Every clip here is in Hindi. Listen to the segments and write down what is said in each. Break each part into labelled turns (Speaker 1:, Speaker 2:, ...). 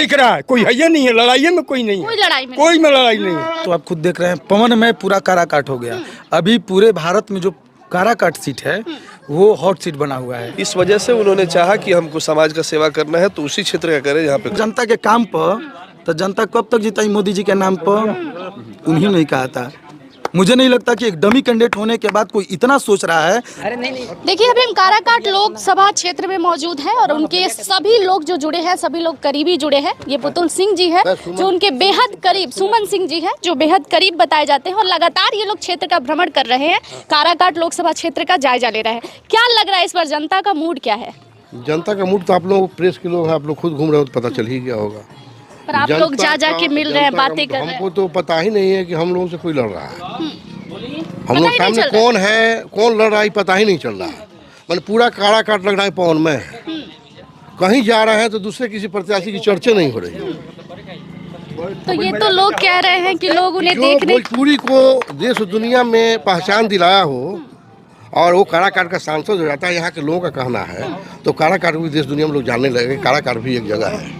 Speaker 1: दिख रहा है, कोई है ही नहीं है, लड़ाई में कोई नहीं है, कोई में लड़ाई नहीं है।
Speaker 2: तो आप खुद देख रहे हैं पवन में पूरा काराकाट हो गया। अभी पूरे भारत में जो काराकाट सीट है वो हॉट सीट बना हुआ है।
Speaker 3: इस वजह से उन्होंने चाहा कि हमको समाज का सेवा करना है तो उसी क्षेत्र का करें जहाँ पे
Speaker 2: जनता के काम पर, तो जनता कब तक जीता मोदी जी के नाम पर? उन्हीं ने कहा था। मुझे नहीं लगता कि एक डमी कैंडिडेट होने के बाद कोई इतना सोच रहा है।
Speaker 4: देखिए अभी हम काराकाट लोकसभा क्षेत्र में मौजूद हैं और उनके सभी लोग जो जुड़े हैं, सभी लोग करीबी जुड़े हैं। ये पुतुल सिंह जी है जो उनके बेहद करीब, सुमन सिंह जी है जो बेहद करीब बताए जाते हैं और लगातार ये लोग क्षेत्र का भ्रमण कर रहे हैं, काराकाट लोकसभा क्षेत्र का जायजा ले रहे हैं। क्या लग रहा है इस बार जनता का मूड क्या है?
Speaker 5: जनता का मूड तो आप लोग प्रेस के लोग हैं, आप लोग खुद घूम रहे हो तो पता चल ही गया होगा।
Speaker 4: पर आप लोग जा के मिल रहे हैं, बातें कर रहे हैं।
Speaker 5: हमको तो पता ही नहीं है कि हम लोगों से कोई लड़ रहा है। हम लोग सामने कौन है, कौन लड़ रहा है पता ही नहीं चल रहा है। मैंने पूरा काराकाट लग रहा है पवन में। कहीं जा रहे हैं तो दूसरे किसी प्रत्याशी की चर्चा नहीं हो रही है।
Speaker 4: तो ये तो लोग कह रहे हैं कि लोग उन्हें देखने,
Speaker 5: भोजपुरी को देश दुनिया में पहचान दिलाया हो और वो काराकाट का सांसद हो जाता है, यहाँ के लोगों का कहना है, तो काराकाट भी देश दुनिया में लोग जानने लगे। काराकाट भी एक जगह है।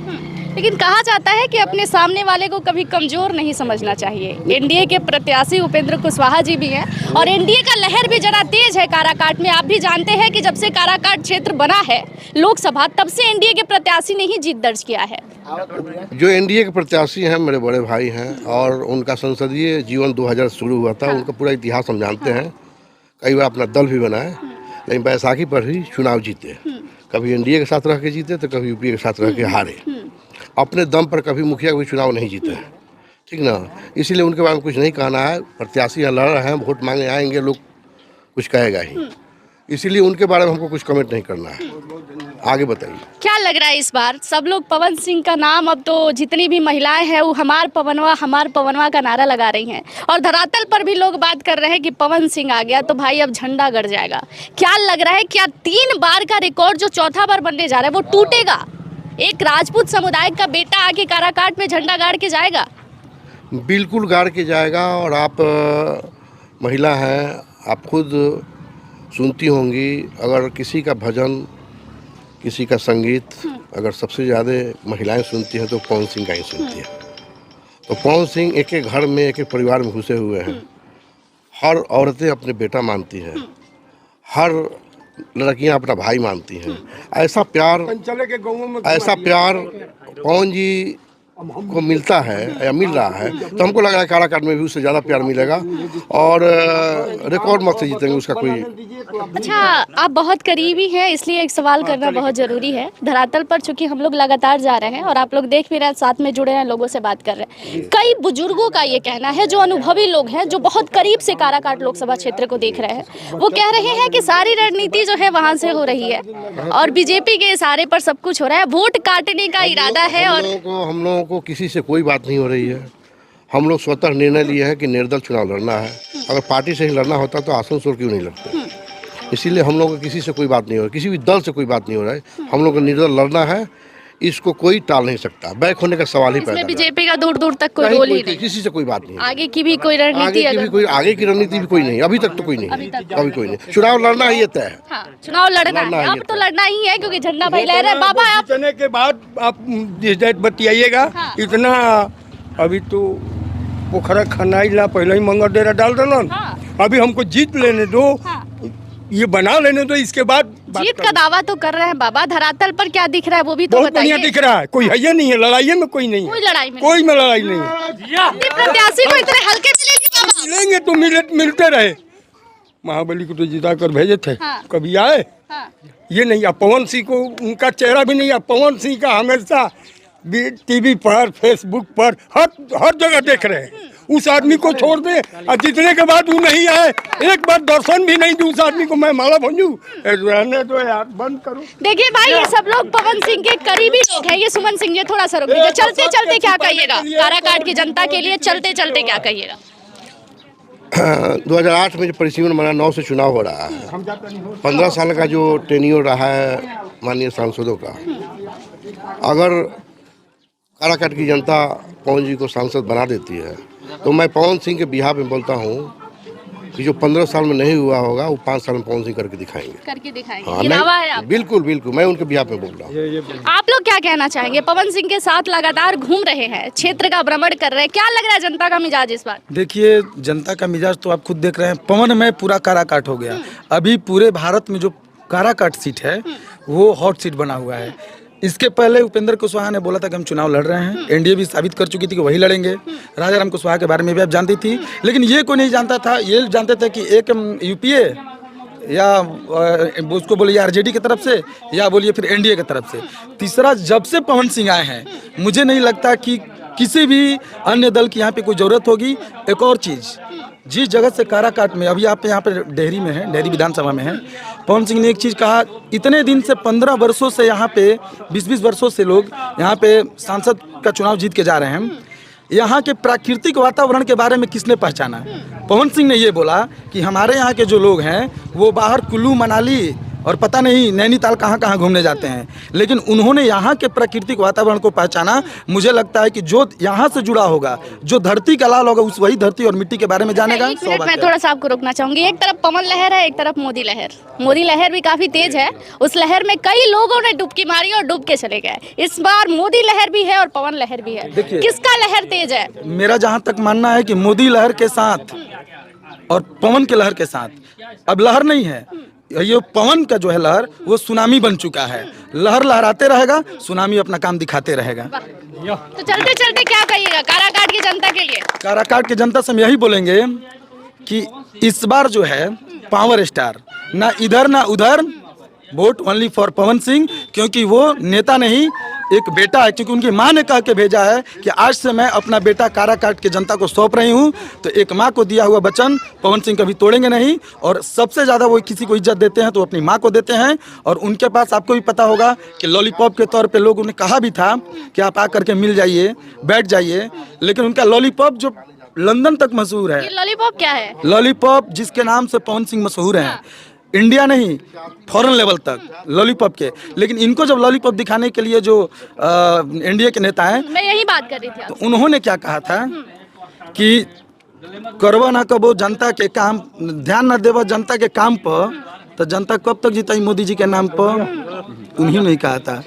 Speaker 4: लेकिन कहा जाता है कि अपने सामने वाले को कभी कमजोर नहीं समझना चाहिए। एनडीए के प्रत्याशी उपेंद्र कुशवाहा जी भी हैं और एनडीए का लहर भी जरा तेज है काराकाट में। आप भी जानते हैं कि जब से काराकाट क्षेत्र बना है लोकसभा, तब से एनडीए के प्रत्याशी ने ही जीत दर्ज किया है।
Speaker 5: जो एनडीए के प्रत्याशी हैं मेरे बड़े भाई हैं और उनका संसदीय जीवन 2000 शुरू हुआ था। उनका पूरा इतिहास हम जानते हैं। कई बार अपना दल भी बनाए, लेकिन बैसाखी पर ही चुनाव जीते। कभी एनडीए के साथ रह के जीते तो कभी यूपीए के साथ रह के हारे। अपने दम पर कभी मुखिया कोई चुनाव नहीं जीते हैं, ठीक ना। इसीलिए उनके बारे में कुछ नहीं कहना है। प्रत्याशी यहाँ लड़ रहे हैं, वोट मांगने आएंगे, लोग कुछ कहेगा ही, इसीलिए उनके बारे में हमको कुछ कमेंट नहीं करना है। आगे बताइए
Speaker 4: क्या लग रहा है इस बार? सब लोग पवन सिंह का नाम, अब तो जितनी भी महिलाएं हैं वो हमार पवनवा का नारा लगा रही हैं और धरातल पर भी लोग बात कर रहे हैं कि पवन सिंह आ गया तो भाई अब झंडा गड़ जाएगा। क्या लग रहा है, क्या 3 बार का रिकॉर्ड जो चौथा बार बनने जा रहा है वो टूटेगा? एक राजपूत समुदाय का बेटा आके काराकाट में झंडा गाड़ के जाएगा?
Speaker 5: बिल्कुल गाड़ के जाएगा। और आप महिला हैं, आप खुद सुनती होंगी, अगर किसी का भजन, किसी का संगीत अगर सबसे ज़्यादा महिलाएं सुनती हैं तो पवन सिंह का ही सुनती है। तो पवन सिंह एक एक घर में, एक एक परिवार में घुसे हुए हैं। हर औरतें अपने बेटा मानती हैं, हर लड़कियां अपना भाई मानती हैं। ऐसा प्यार पवन जी को मिलता है या मिल रहा है, तो हमको लग रहा है काराकाट में भी उससे ज़्यादा प्यार मिलेगा और रिकॉर्ड मत से जीतेंगे उसका कोई।
Speaker 4: अच्छा, आप बहुत करीबी हैं इसलिए एक सवाल करना बहुत ज़रूरी है। धरातल पर चूंकि हम लोग लगातार जा रहे हैं और आप लोग देख भी रहे हैं, साथ में जुड़े हैं, लोगों से बात कर रहे हैं। कई बुजुर्गों का ये कहना है, जो अनुभवी लोग हैं, जो बहुत करीब से काराकाट लोकसभा क्षेत्र को देख रहे हैं, वो कह रहे हैं कि सारी रणनीति जो है वहाँ से हो रही है और बीजेपी के इशारे पर सब कुछ हो रहा है, वोट काटने का इरादा है। और
Speaker 5: हम लोगों को किसी से कोई बात नहीं हो रही है। हम लोग स्वतः निर्णय लिए हैं कि निर्दल चुनाव लड़ना है। अगर पार्टी से ही लड़ना होता तो आसनसोल क्यों नहीं लड़ते। इसीलिए हम लोग को किसी से कोई बात नहीं हो रही, किसी भी दल से कोई बात नहीं हो रहा है। हम लोग को निर्दल लड़ना है, इसको कोई टाल नहीं सकता। बैक होने का सवाल ही पैदा नहीं।
Speaker 4: बीजेपी का दूर दूर तक कोई रोल ही नहीं,
Speaker 5: किसी से कोई बात नहीं।
Speaker 4: आगे की भी कोई रणनीति,
Speaker 5: आगे की रणनीति भी कोई नहीं, अभी तक तो कोई नहीं, अभी कोई नहीं। चुनाव लड़ना ही तय है।
Speaker 4: हाँ, चुनाव लड़ना है, अब तो लड़ना ही है क्योंकि झंडा भाई लहरा है। बाबा आप
Speaker 1: जीतने के बाद आप जिस डेट बतियाइएगा। इतना अभी तो पोखरा खनाइला पहले ही मंगल डेरा डाल दलन। अभी हमको जीत लेने दो, ये बना लेने दो, इसके बाद
Speaker 4: जीत का दावा तो कर रहे हैं बाबा। धरातल पर क्या दिख रहा है वो भी तो
Speaker 1: बहुत बढ़िया दिख रहा है। कोई है ही नहीं है, लड़ाई में कोई नहीं, कोई में लड़ाई नहीं है।
Speaker 4: प्रत्याशी को इतने हल्के
Speaker 1: मिलेंगे तो मिलते रहे। महाबली को तो जिता कर भेजे थे, कभी आए ये नहीं। अब पवन सिंह को उनका चेहरा भी नहीं। अब पवन सिंह का हमेशा टीवी पर, फेसबुक पर, हर जगह देख रहे हैं। उस आदमी को छोड़ दे और जीतने के बाद वो नहीं आए, एक बार दर्शन भी नहीं दूं उस आदमी को, मैं माला भंजू रहने दो यार, बंद करो।
Speaker 4: देखिए भाई, ये सब लोग पवन सिंह के करीबी लोग हैं। ये सुमन सिंह, ये थोड़ा सा रुक लीजिए। चलते चलते क्या कहिएगा काराकाट की जनता के लिए? चलते चलते क्या कहिएगा?
Speaker 5: 2008 में जो परिसीमन बना, 9 से चुनाव हो रहा है। 15 साल का जो टेन्योर रहा है माननीय सांसदों का, अगर काराकाट की जनता पवन जी को सांसद बना देती है तो मैं पवन सिंह के बिहाफ में बोलता हूँ कि जो 15 साल में नहीं हुआ होगा वो 5 साल में पवन सिंह करके दिखाएंगे।
Speaker 4: करके दिखाएंगे,
Speaker 5: हाँ,
Speaker 4: ये दावा है आप?
Speaker 5: बिल्कुल बिल्कुल, मैं उनके बिहाफ में बोल रहा हूँ।
Speaker 4: आप लोग क्या कहना चाहेंगे? पवन सिंह के साथ लगातार घूम रहे हैं, क्षेत्र का भ्रमण कर रहे हैं, क्या लग रहा है जनता का मिजाज इस बार?
Speaker 2: देखिए, जनता का मिजाज तो आप खुद देख रहे हैं, पवन में पूरा काराकाट हो गया। अभी पूरे भारत में जो काराकाट सीट है वो हॉट सीट बना हुआ है। इसके पहले उपेंद्र कुशवाहा ने बोला था कि हम चुनाव लड़ रहे हैं, एनडीए भी साबित कर चुकी थी कि वही लड़ेंगे। राजा राम कुशवाहा के बारे में भी आप जानती थी, लेकिन ये कोई नहीं जानता था, ये जानते थे कि एक यूपीए या उसको बोलिए आरजेडी की तरफ से या बोलिए फिर एनडीए की तरफ से। तीसरा, जब से पवन सिंह आए हैं मुझे नहीं लगता कि किसी भी अन्य दल की यहाँ पे कोई ज़रूरत होगी। एक और चीज़, जिस जगह से काराकाट में अभी आप यहाँ पे डेहरी में हैं, डेहरी विधानसभा में हैं, पवन सिंह ने एक चीज़ कहा, इतने दिन से 15 वर्षों से यहाँ पे 20-20 वर्षों से लोग यहाँ पे सांसद का चुनाव जीत के जा रहे हैं। यहाँ के प्राकृतिक वातावरण के बारे में किसने पहचाना? पवन सिंह ने ये बोला कि हमारे यहाँ के जो लोग हैं वो बाहर कुल्लू मनाली और पता नहीं नैनीताल कहाँ कहाँ घूमने जाते हैं, लेकिन उन्होंने यहाँ के प्राकृतिक वातावरण को पहचाना। मुझे लगता है कि जो यहाँ से जुड़ा होगा, जो धरती का लाल होगा, उस वही धरती और मिट्टी के बारे में जानेगा।
Speaker 4: एक मिनट मैं थोड़ा सा आपको रोकना चाहूंगी। एक तरफ पवन लहर है, एक तरफ मोदी लहर। मोदी लहर भी काफी तेज है, उस लहर में कई लोगों ने डुबकी मारी और डूब के चले गए। इस बार मोदी लहर भी है और पवन लहर भी है, किसका लहर तेज है?
Speaker 2: मेरा जहाँ तक मानना है कि मोदी लहर के साथ और पवन के लहर के साथ अब लहर नहीं है, ये पवन का जो है लहर वो सुनामी बन चुका है। लहर लहराते रहेगा, सुनामी अपना काम दिखाते रहेगा।
Speaker 4: तो चलते चलते क्या कहिएगा काराकाट की जनता के लिए?
Speaker 2: काराकाट की जनता से हम यही बोलेंगे कि इस बार जो है पावर स्टार, ना इधर ना उधर, vote only for Pawan Singh, क्योंकि वो नेता नहीं एक बेटा है। क्योंकि उनकी माँ ने कह के भेजा है कि आज से मैं अपना बेटा काराकाट की जनता को सौंप रही हूँ। तो एक माँ को दिया हुआ वचन पवन सिंह कभी तोड़ेंगे नहीं, और सबसे ज़्यादा वो किसी को इज्जत देते हैं तो अपनी माँ को देते हैं। और उनके पास आपको भी पता होगा कि लॉलीपॉप के तौर पे लोग उन्हें कहा भी था कि आप आकर के मिल जाइए, बैठ जाइए, लेकिन उनका लॉलीपॉप जो लंदन तक मशहूर है।
Speaker 4: ये लॉलीपॉप क्या है?
Speaker 2: लॉलीपॉप जिसके नाम से पवन सिंह मशहूर हैं, इंडिया नहीं फॉरेन लेवल तक लॉलीपॉप के। लेकिन इनको जब लॉलीपॉप दिखाने के लिए जो एनडीए के नेता हैं,
Speaker 4: मैं यही बात कर रही थी
Speaker 2: तो उन्होंने क्या कहा था कि करवा ना कबो जनता के काम, ध्यान न देवो जनता के काम पर, तो जनता कब तक जीताई मोदी जी के नाम पर? उन्हीं ने कहा था।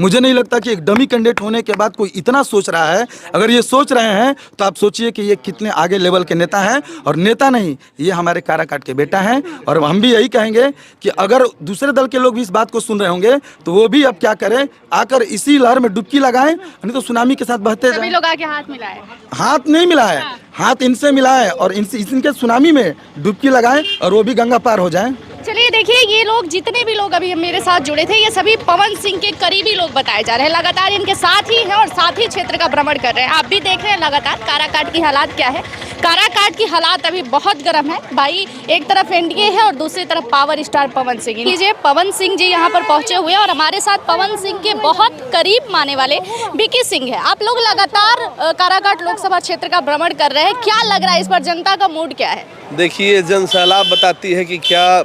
Speaker 2: मुझे नहीं लगता कि एक डमी कैंडिडेट होने के बाद कोई इतना सोच रहा है। अगर ये सोच रहे हैं तो आप सोचिए कि ये कितने आगे लेवल के नेता हैं। और नेता नहीं, ये हमारे काराकाट के बेटा हैं। और हम भी यही कहेंगे कि अगर दूसरे दल के लोग भी इस बात को सुन रहे होंगे तो वो भी अब क्या करें, आकर इसी लहर में डुबकी लगाएं, नहीं तो सुनामी के साथ बहते जाएं।
Speaker 4: सभी लोग आके हाथ मिलाए।
Speaker 2: हाथ नहीं मिला है, हाथ इनसे मिला है, और इनके सुनामी में डुबकी लगाएं और वो भी गंगा पार हो जाएं।
Speaker 4: चलिए देखिए, ये लोग जितने भी लोग अभी मेरे साथ जुड़े थे, ये सभी पवन सिंह के करीबी लोग बताए जा रहे हैं। लगातार इनके साथ ही हैं और साथ ही क्षेत्र का भ्रमण कर रहे हैं। आप भी देख रहे हैं लगातार काराकाट की हालात क्या है। काराकाट की हालात अभी बहुत गर्म है भाई। एक तरफ एनडीए है और दूसरी तरफ पावर स्टार पवन सिंह। लीजिए, पवन सिंह जी यहाँ पर पहुंचे हुए हैं और हमारे साथ पवन सिंह के बहुत करीब माने वाले बीके सिंह है। आप लोग लगातार काराकाट लोकसभा क्षेत्र का भ्रमण कर रहे हैं, क्या लग रहा है इस पर जनता का मूड क्या है?
Speaker 3: देखिए, जन सैलाब बताती है कि क्या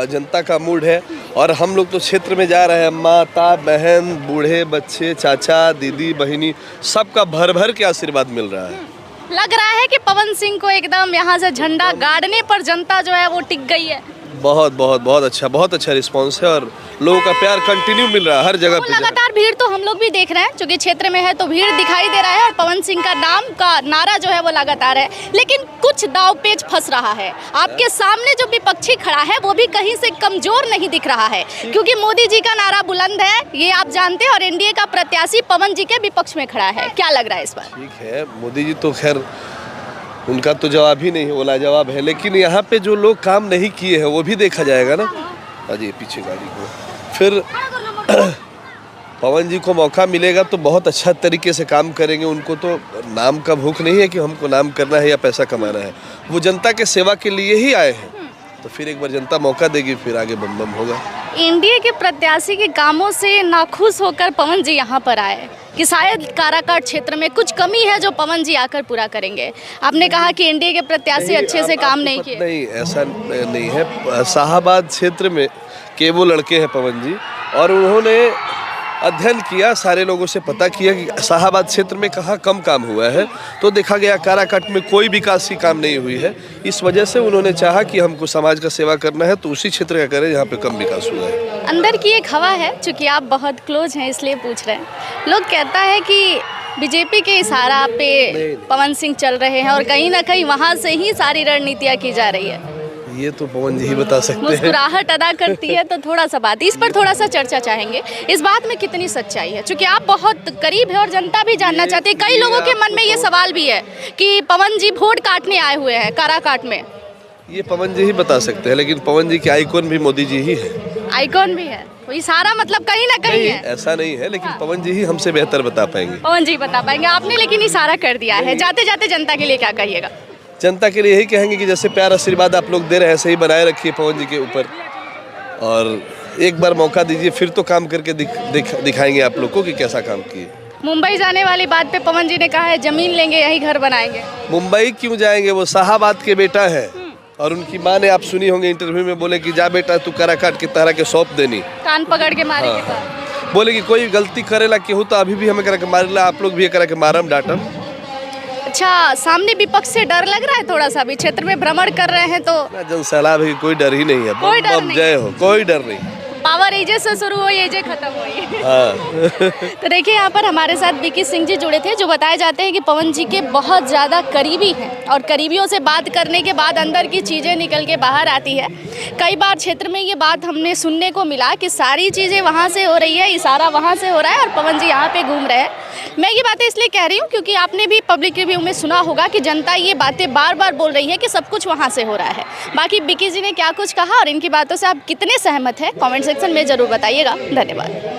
Speaker 3: जनता का मूड है। और हम लोग तो क्षेत्र में जा रहे हैं, माता बहन बूढ़े बच्चे चाचा दीदी बहिनी सबका भर भर के आशीर्वाद मिल रहा है।
Speaker 4: लग रहा है कि पवन सिंह को एकदम यहाँ से झंडा गाड़ने पर जनता जो है वो टिक गई है।
Speaker 3: बहुत बहुत बहुत अच्छा रिस्पांस है और लोगों का प्यार कंटिन्यू मिल रहा है हर जगह पे।
Speaker 4: लगातार भीड़ तो हम लोग भी देख रहे हैं, क्योंकि क्षेत्र में है तो भीड़ दिखाई दे रहा है और पवन सिंह का नाम का नारा जो है वो लगातार है। लेकिन कुछ दांवपेच फंस रहा है। आपके सामने जो विपक्षी खड़ा है वो भी कहीं से कमजोर नहीं दिख रहा है, क्योंकि मोदी जी का नारा बुलंद है, ये आप जानते हैं, और एनडीए का प्रत्याशी पवन जी के विपक्ष में खड़ा है। क्या लग रहा है इस बार?
Speaker 3: ठीक है, मोदी जी तो खैर उनका तो जवाब ही नहीं, वो लाजवाब है। लेकिन यहाँ पे जो लोग काम नहीं किए हैं वो भी देखा जाएगा ना। अजय पीछे गाड़ी को फिर पवन जी को मौका मिलेगा तो बहुत अच्छा तरीके से काम करेंगे। उनको तो नाम का भूख नहीं है कि हमको नाम करना है या पैसा कमाना है, वो जनता के सेवा के लिए ही आए हैं। तो फिर एक बार जनता मौका देगी, फिर आगे बम बम होगा।
Speaker 4: एनडीए के प्रत्याशी के कामों से नाखुश होकर पवन जी यहाँ पर आए कि शायद काराकाट क्षेत्र में कुछ कमी है जो पवन जी आकर पूरा करेंगे। आपने कहा कि एनडीए के प्रत्याशी अच्छे से काम नहीं किए।
Speaker 3: नहीं, ऐसा नहीं है। शाहाबाद क्षेत्र में के वो लड़के हैं पवन जी, और उन्होंने अध्ययन किया, सारे लोगों से पता किया कि शाहाबाद क्षेत्र में कहाँ कम काम हुआ है, तो देखा गया काराकाट में कोई विकास की काम नहीं हुई है। इस वजह से उन्होंने चाहा कि हमको समाज का सेवा करना है तो उसी क्षेत्र का करें जहाँ पे कम विकास हुआ है।
Speaker 4: अंदर की एक हवा है, चूंकि आप बहुत क्लोज हैं इसलिए पूछ रहे हैं। लोग कहता है कि बीजेपी के इशारा पे पवन सिंह चल रहे हैं और कहीं ना कहीं वहाँ से ही सारी रणनीतियाँ की जा रही है।
Speaker 3: ये तो पवन जी ही बता सकते हैं।
Speaker 4: मुस्कुराहट अदा करती है तो थोड़ा सा बात, इस पर थोड़ा सा चर्चा चाहेंगे। इस बात में कितनी सच्चाई है, क्योंकि आप बहुत करीब है और जनता भी जानना चाहती है। कई लोगों के मन में ये सवाल भी है कि पवन जी वोट काटने आए हुए हैं काराकाट में।
Speaker 3: ये पवन जी ही बता सकते हैं, लेकिन पवन जी के आइकॉन भी मोदी जी ही है।
Speaker 4: आइकॉन भी है, कोई सारा मतलब कहीं ना कहीं है।
Speaker 3: ऐसा नहीं है, लेकिन पवन जी ही हमसे बेहतर बता पाएंगे।
Speaker 4: पवन जी बता पाएंगे। आपने लेकिन इशारा कर दिया है, जाते जाते जनता के लिए क्या कहिएगा?
Speaker 3: जनता के लिए यही कहेंगे कि जैसे प्यार आशीर्वाद आप लोग दे रहे हैं, सही बनाए रखिए पवन जी के ऊपर, और एक बार मौका दीजिए, फिर तो काम करके दिखाएंगे आप लोग को कि कैसा काम किए।
Speaker 4: मुंबई जाने वाली बात पे पवन जी ने कहा है जमीन लेंगे, यही घर बनाएंगे।
Speaker 3: मुंबई क्यों जाएंगे? वो शाहाबाद के बेटा है, और उनकी माँ ने, आप सुनी होंगे इंटरव्यू में, बोले कि जा बेटा तू काराकाट के तरह के सौंप देनी,
Speaker 4: कान पकड़ के मारेंगे।
Speaker 3: बोले कि कोई गलती करेला केहू तो अभी भी हमें करा के मारेला, आप लोग भी करा के मारम डांटम।
Speaker 4: अच्छा, सामने विपक्ष से डर लग रहा है थोड़ा सा? भी क्षेत्र में भ्रमण कर रहे हैं तो
Speaker 3: जनसैलाब है, कोई डर ही नहीं है।
Speaker 4: कोई डर नहीं।
Speaker 3: जय हो, कोई डर नहीं।
Speaker 4: पावर एजे से शुरू हो, एजे खत्म हो।
Speaker 3: हाँ।
Speaker 4: तो देखिए यहाँ पर हमारे साथ बीके सिंह जी जुड़े थे, जो बताए जाते हैं कि पवन जी के बहुत ज़्यादा करीबी हैं और करीबियों से बात करने के बाद अंदर की चीज़ें निकल के बाहर आती है। कई बार क्षेत्र में ये बात हमने सुनने को मिला कि सारी चीज़ें वहाँ से हो रही है, इशारा वहाँ से हो रहा है और पवन जी यहाँ पे घूम रहे हैं। मैं ये बातें इसलिए कह रही हूँ क्योंकि आपने भी पब्लिक रिव्यू में सुना होगा कि जनता ये बातें बार बार बोल रही है कि सब कुछ वहाँ से हो रहा है। बाकी बीके जी ने क्या कुछ कहा और इनकी बातों से आप कितने सहमत हैं, कमेंट सेक्शन में ज़रूर बताइएगा। धन्यवाद।